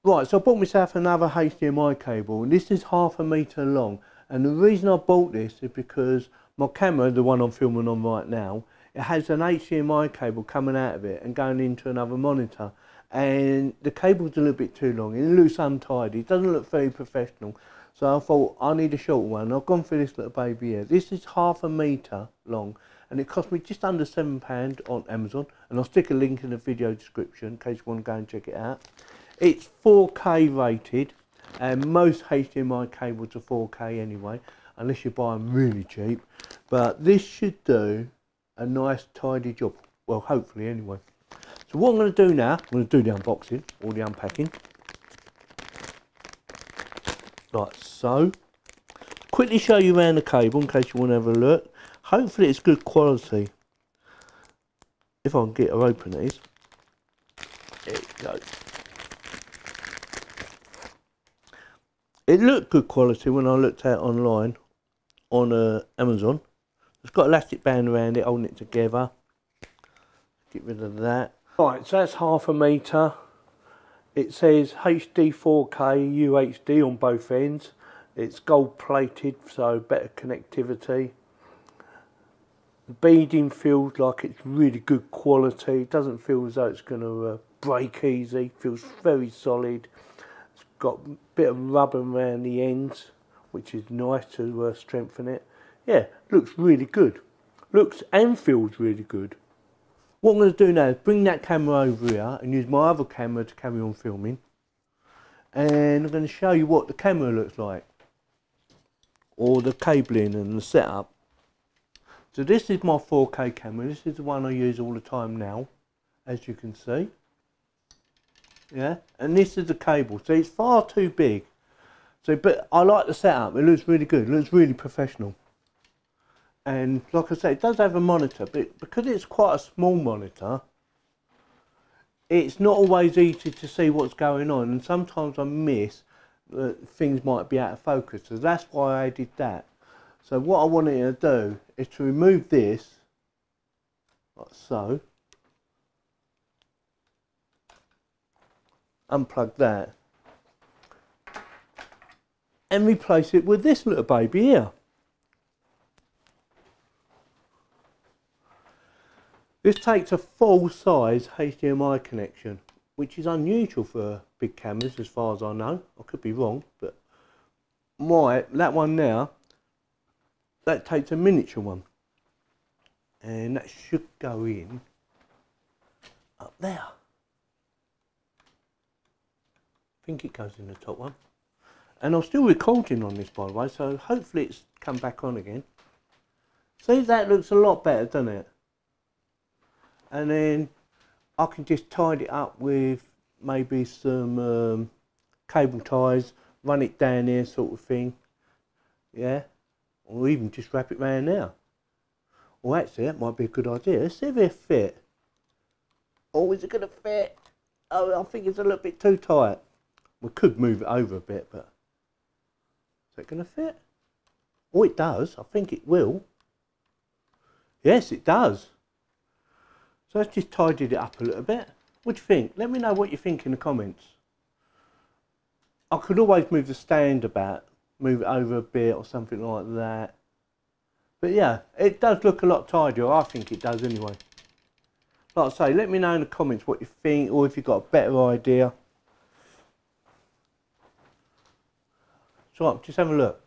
Right, so I bought myself another HDMI cable, and this is 1/2 metre long. And the reason I bought this is because my camera, the one I'm filming on right now, it has an HDMI cable coming out of it and going into another monitor. And the cable's a little bit too long, it looks untidy, it doesn't look very professional. So I thought I need a short one. I've gone for this little baby here. This is 1/2 metre long, and it cost me just under £7 on Amazon. And I'll stick a link in the video description in case you want to go and check it out. It's 4K rated, and most HDMI cables are 4K anyway, unless you buy them really cheap. But this should do a nice tidy job. Well, hopefully anyway. So what I'm going to do now, I'm going to do the unboxing, or the unpacking. Like so. Quickly show you around the cable in case you want to have a look. Hopefully it's good quality. If I can get her open these. There it goes. It looked good quality when I looked at it online on Amazon. It's got elastic band around it holding it together. Get rid of that. Right, so that's 1/2 metre. It says HD 4K UHD on both ends. It's gold plated, so better connectivity. The beading feels like it's really good quality. It doesn't feel as though it's going to break easy. It feels very solid. It's got a bit of rubber around the ends, which is nice to strengthen it. Yeah, looks really good. Looks and feels really good. What I'm going to do now is bring that camera over here and use my other camera to carry on filming. And I'm going to show you what the camera looks like. Or the cabling and the setup. So this is my 4K camera. This is the one I use all the time now, as you can see. Yeah, and this is the cable. So it's far too big. So, but I like the setup. It looks really good. It looks really professional. And like I say, it does have a monitor, but because it's quite a small monitor, it's not always easy to see what's going on, and sometimes I miss that things might be out of focus. So that's why I did that. So what I wanted to do is to remove this, like so, unplug that, and replace it with this little baby here. This takes a full-size HDMI connection, which is unusual for big cameras as far as I know. I could be wrong, but that one now, that takes a miniature one. And that should go in up there. I think it goes in the top one. And I'm still recording on this, by the way, so hopefully it's come back on again. See, that looks a lot better, doesn't it? And then I can just tidy it up with maybe some cable ties, run it down there sort of thing, yeah, or even just wrap it round there. Well, actually that might be a good idea. Let's see if it'll fit. Oh, is it going to fit? Oh, I think it's a little bit too tight. We could move it over a bit, but is it going to fit? Oh, it does. I think it will. Yes, it does. So I've just tidied it up a little bit. What do you think? Let me know what you think in the comments. I could always move the stand about, move it over a bit or something like that. But yeah, it does look a lot tidier. I think it does anyway. Like I say, let me know in the comments what you think, or if you've got a better idea. So just have a look.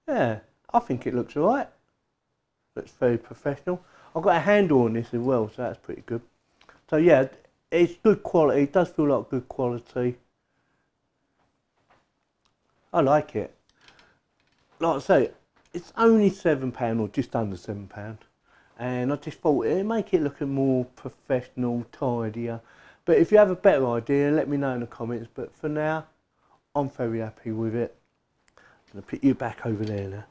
Yeah, I think it looks alright. Looks very professional. I've got a handle on this as well, so that's pretty good. So yeah, it's good quality. It does feel like good quality. I like it. Like I say, it's only £7 or just under £7, and I just thought it'd make it look more professional, tidier. But if you have a better idea, let me know in the comments. But for now, I'm very happy with it. I'm going to put you back over there now.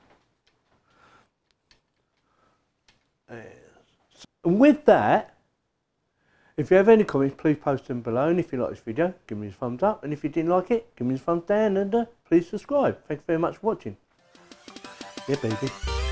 And with that, if you have any comments, please post them below. And if you like this video, give me a thumbs up. And if you didn't like it, give me a thumbs down. And please subscribe. Thank you very much for watching. Yeah, baby.